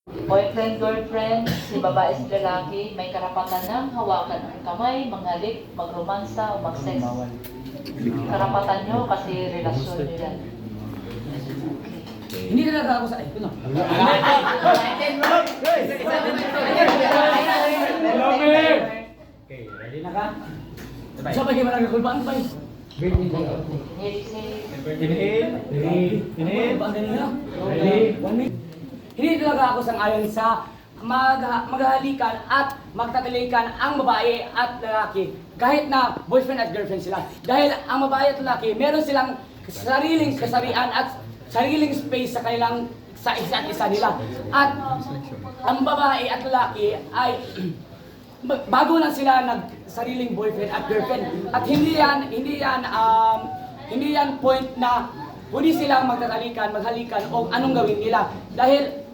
Boyfriend, girlfriend, si babae si lalaki, may karapatan ng hawakan ang kamay, manghalik, magromansa o mag-sex. Karapatan nyo kasi relasyon nyo yan. Hindi talaga ako sa ito, no? Okay, ready na ka? So, pag iba nagkakulbaan pa eh. Hindi talaga ako sang-ayon sa maghahalikan at magtatalikan ang babae at lalaki kahit na boyfriend at girlfriend sila. Dahil ang babae at lalaki, meron silang sariling kasarian at sariling space sa kanilang sa isa't isa nila. At ang babae at lalaki ay bago lang sila nagsariling boyfriend at girlfriend. At hindi yan point na pwede silang magtatalikan, maghalikan o anong gawin nila. Dahil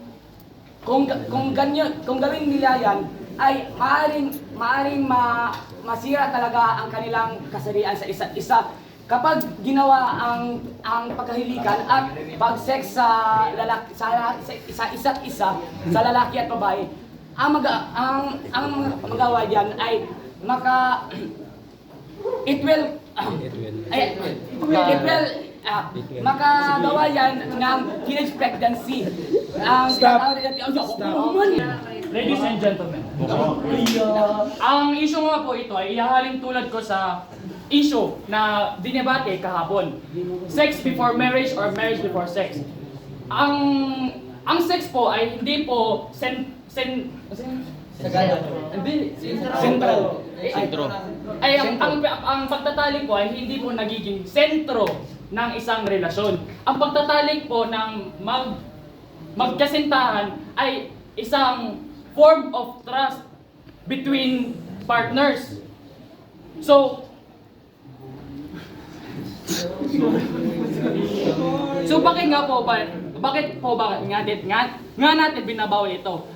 kung gawin nila yan ay maaring masira talaga ang kanilang kasarian sa isa't isa. Kapag ginawa ang pagkahilikan at pag-sex sa isa't isa, sa lalaki at babae, ang magawa diyan ay makagawa yan ng teenage pregnancy. Stop. Ladies and gentlemen, ang issue nga po ito ay ihahalin tulad ko sa issue na dinebate kahapon. Sex before marriage or marriage before sex. Ang sex po ay hindi po sentro. Ay ang pagtatalik po ay hindi po nagiging sentro ng isang relasyon. Ang pagtatalik po ng magkasintahan ay isang form of trust between partners. So bakit natin binabawal ito?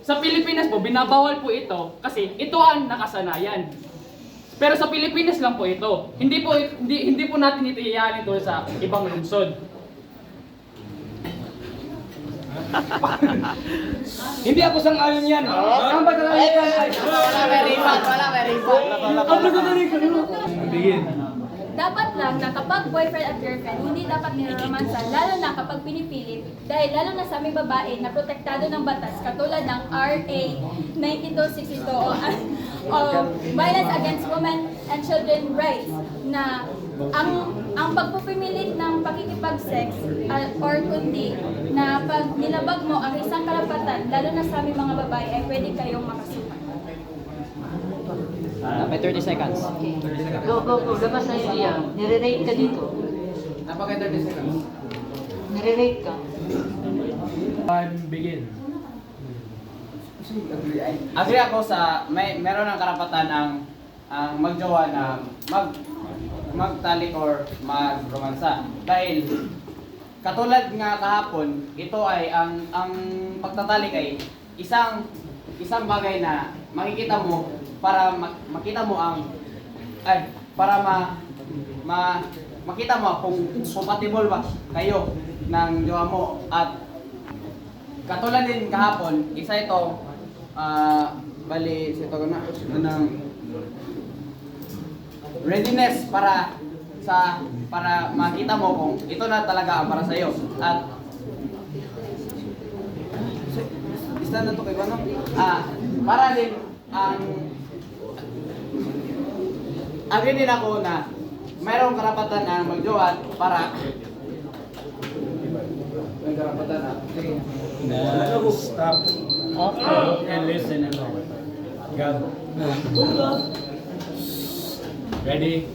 Sa Pilipinas po, binabawal po ito kasi ito ang nakasanayan. Pero sa Pilipinas lang po ito. Hindi po natin ito iyahalin ito sa ibang lungsod. Hindi ako sang-ayon yan. Ang pagtatalikan ay Wala may refund. ang pagtatalikan. Begin. Dapat lang na kapag boyfriend at girlfriend, hindi dapat niraromansa, lalo na kapag pinipilit, dahil lalo na sa aming babae na protektado ng batas, katulad ng RA 9262 o Violence Against Women and Children Rights, na ang pagpupimilit ng pakikipag-sex or kundi na pag nilabag mo ang isang karapatan, lalo na sa aming mga babae, ay pwede kayong makasuhan. May 30 seconds. Okay. Go. Labas na yung iya. Nire-rate ka dito. Napaka-30 seconds. Nire-rate ka. Begin. Agree ako sa meron ng karapatan ang magjowa na magtalik or magromansa. Dahil katulad nga kahapon, ito ay ang pagtatalik ay isang bagay na makikita mo para makita mo makita mo kung compatible ba kayo ng jowa mo. At katulad din kahapon, isa ito bali ito ng readiness para makita mo kung ito na talaga ang para sa iyo. At isa na to kay ano? Para din agree din ako na mayroong karapatan na magjowa para may karapatan na Stop. And listen and learn. Ready?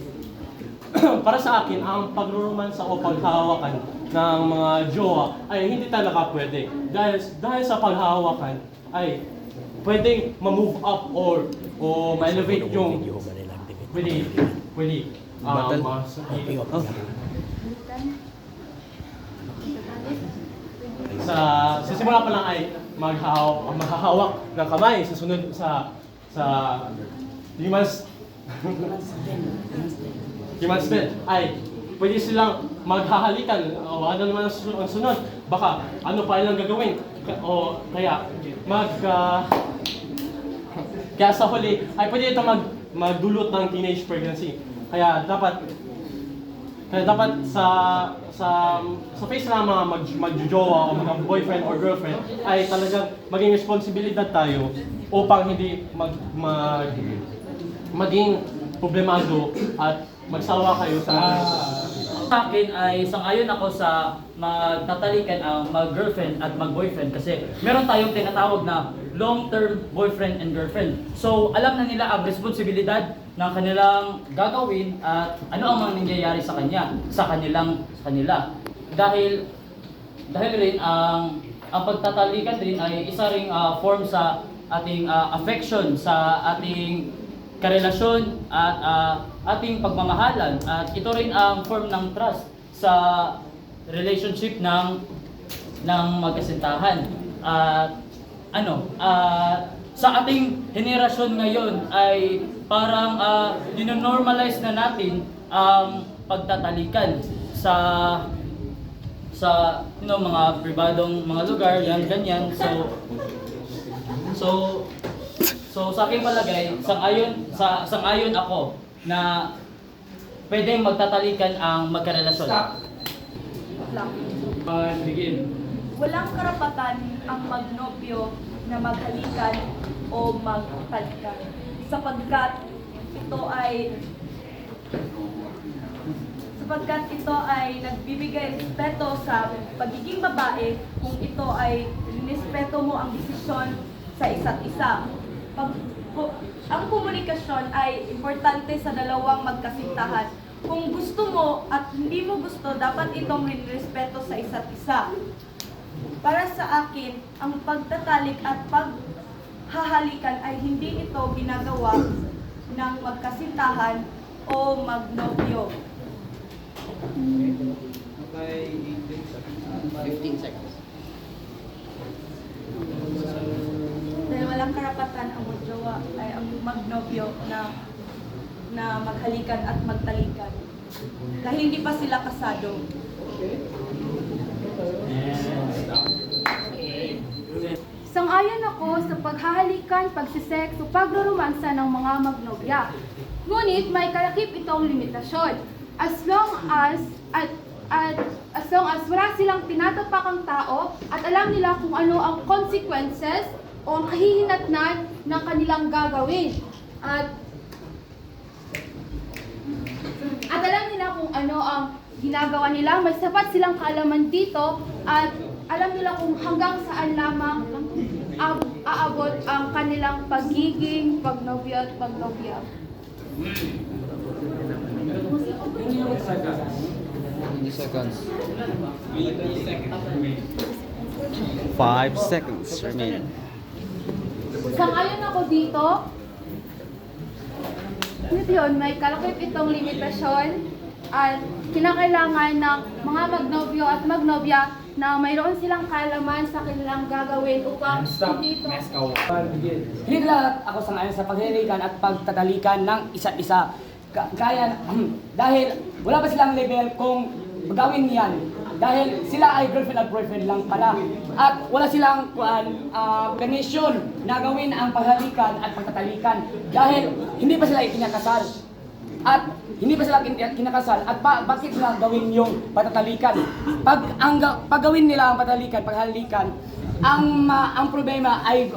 Para sa akin, ang pagruromansa o paghahawakan ng mga jowa ay hindi talaga pwede. Dahil sa paghahawakan ay pwedeng ma-move up or ma-elevate yung pwede sa simula pa lang ay maghahawak ng kamay sa sunod sa human spell ay pwede silang maghahalikan o ano naman ang sunod. baka ano pa ilang gagawin. O kaya kaya sa huli ay pwede ito magdulot ng teenage pregnancy. Kaya dapat sa face ng mga magjojowa o mga boyfriend or girlfriend ay talagang maging responsibilidad tayo upang hindi maging problemado at magsawa kayo sa Sa akin ay sang-ayon ako sa magtatalikan ang mag-girlfriend at mag-boyfriend kasi meron tayong tinatawag na long-term boyfriend and girlfriend. So, alam na nila ang responsibilidad ng kanilang gagawin at ano ang mga nangyayari sa kanila. Dahil rin ang pagtatalikan din ay isa ring form sa ating affection, sa ating karelasyon at ating pagmamahalan, at ito rin ang form ng trust sa relationship ng magkasintahan. At sa ating henerasyon ngayon ay parang dinonormalize na natin ang pagtatalikan sa mga pribadong mga lugar, yan ganyan. So sa aking palagay, sang-ayon ako na pwedeng magtatalikan ang magkarelasyon. Begin. Walang karapatan ang magnobyo na maghalikan o magtalikan sapagkat ito ay nagbibigay respeto sa pagiging babae kung ito ay respeto mo ang desisyon sa isa't isa. Ang komunikasyon ay importante sa dalawang magkasintahan. Kung gusto mo at hindi mo gusto, dapat itong respeto sa isa't isa. Para sa akin, ang pagtatalik at paghahalikan ay hindi ito ginagawa ng magkasintahan o magnobyo. 15 seconds. Dahil walang karapatan ang magjowa ay ang magnobyo na maghalikan at magtalikan. Dahil hindi pa sila kasado. Sang-ayon ako sa paghahalikan, pagsisex o pagroromansa ng mga magnobya. Ngunit may kalakip itong limitasyon. As long as wala silang tinatapakang tao at alam nila kung ano ang consequences o ang kahihinatnan ng kanilang gagawin. At alam nila kung ano ang ginagawa nila, may sapat silang kaalaman dito at alam nila kung hanggang saan lamang aabot ang kanilang pagiging pagnobyo at pagnobya. 20 seconds. 5 seconds remaining. Sang-ayon ako dito. Yun, may kalakip itong limitasyon at kinakailangan ng mga magnobyo at magnobya na mayroon silang kaalaman sa kanilang gagawin upang hindi ito. Hindi lahat ako sang-ayon sa paghihilikan at pagtatalikan ng isa't isa. Dahil wala pa silang level kung gawin niyan. Dahil sila ay girlfriend at boyfriend lang pala. At wala silang permission na gawin ang paghalikan at pagtatalikan. Dahil hindi pa sila ikinakasal. At hindi pa sila kinakasal. At bakit sila gawin yung pagtatalikan? Pag gawin nila ang paghalikan, ang problema ay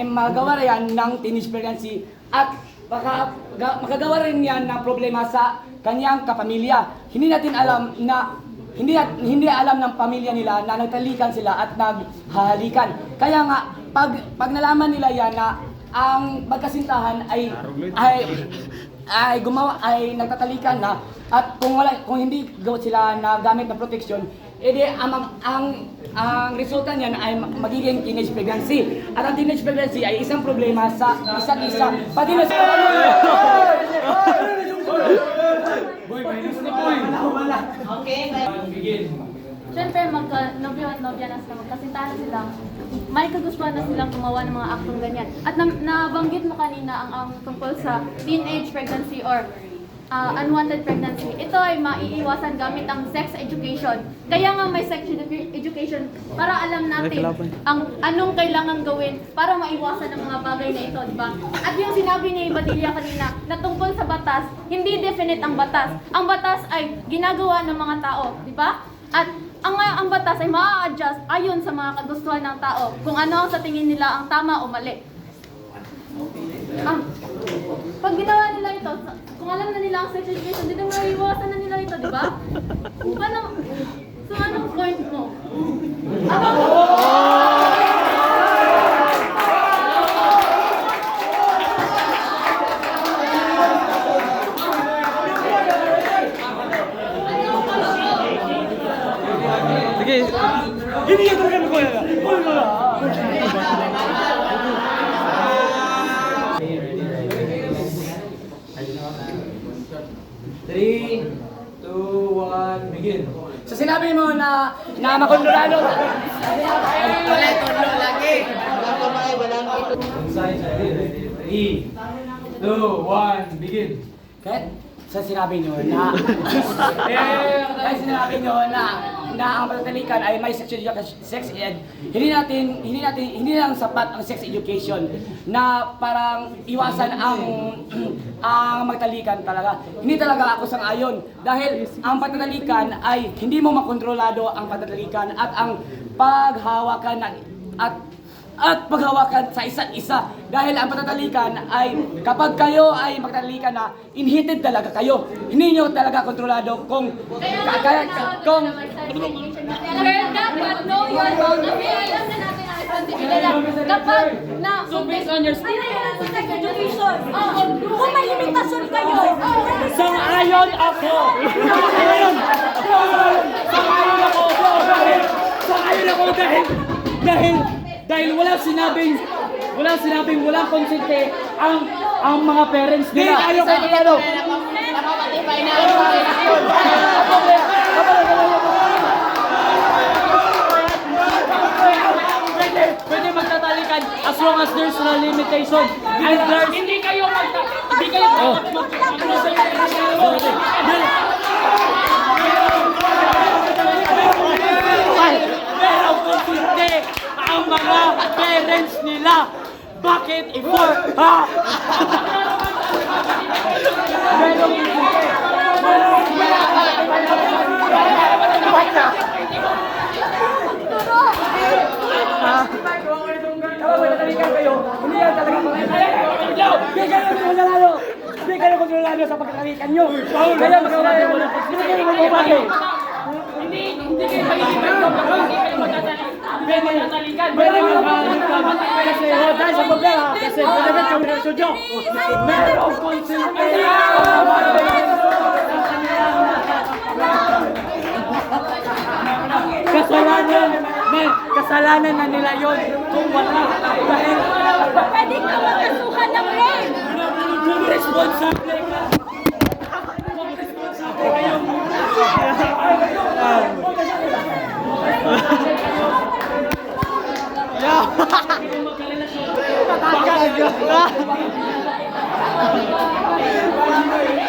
magawa yan ng teenage pregnancy at makagawa rin yan ng problema sa kanyang kapamilya. Hindi natin alam na hindi alam ng pamilya nila na nagtalikan sila at naghahalikan. Kaya nga pag nalaman nila yan na ang magkasintahan ay nagtatalikan na at kung hindi sila nagamit ng protection, edi ang resulta niyan ay magiging teenage pregnancy. At ang teenage pregnancy ay isang problema sa isa't isa. Pati na Siyempre, magka-nobyo at nobya na sila, magkasintahan na sila. May kagustuhan na silang gumawa ng mga aktong ganyan. At nabanggit mo kanina ang tungkol sa teenage pregnancy or unwanted pregnancy. Ito ay maiiwasan gamit ang sex education. Kaya nga may sex education para alam natin ang anong kailangan gawin para maiwasan ang mga bagay na ito, di ba? At yung sinabi ni Badilla kanina na tungkol sa batas, hindi definite ang batas. Ang batas ay ginagawa ng mga tao, di ba? At ang batas ay ma-adjust ayon sa mga kagustuhan ng tao kung ano ang sa tingin nila ang tama o mali. Pag ginawa nila ito, kung alam na nila ang sex education, hindi na maiiwasan na nila ito, di ba? Paano? So, anong point mo? Hindi ka talaga ko yan. Three, two, one, begin. So sinabi mo na makondolado. Ulit, ulo lagi. 3, 2, 1, begin. Kahit sa sinabi nyo na kahit sinabi nyo na ang patatalikan ay may sex ed, hindi lang sapat ang sex education na parang iwasan ang magtalikan talaga. Hindi talaga ako sang-ayon dahil ang patatalikan ay hindi mo makontrolado ang patatalikan at ang paghawakan at paghawakan sa isa't isa dahil ang patatalikan ay kapag kayo ay magtatalikan na inhited talaga kayo, hindi nyo talaga kontrolado kung Dapat know your boundaries. Alam na natin ang responsibilidad. Kapag na... So based on your sex education. Kung may limitasyon kayo. sang-ayon ako! Sang-ayon ako! Sang-ayon ako dahil walang sinabing walang konsente ang mga parents nila. Ayaw ko ano. Napapatibay na ang relasyon. Pwede magtatalikan as long as there's no limitation. And there's... hindi kayo Pero konsente ang mga parents nila. Bakit i-for? Ha? Pero kayo, hindi yan talaga hindi kayo kontrolado sa pagkakalikan nyo. Kaya magkakalikan mo na. Hindi kayo magpapagay. hindi kayo magtatalikan. Pwede magkakalikan. Kasi dahil sa problema, kasi pwede kami ng sudyo. Merong konsente. Kasalanan na nila yon kung wala. Dahil Pwede ka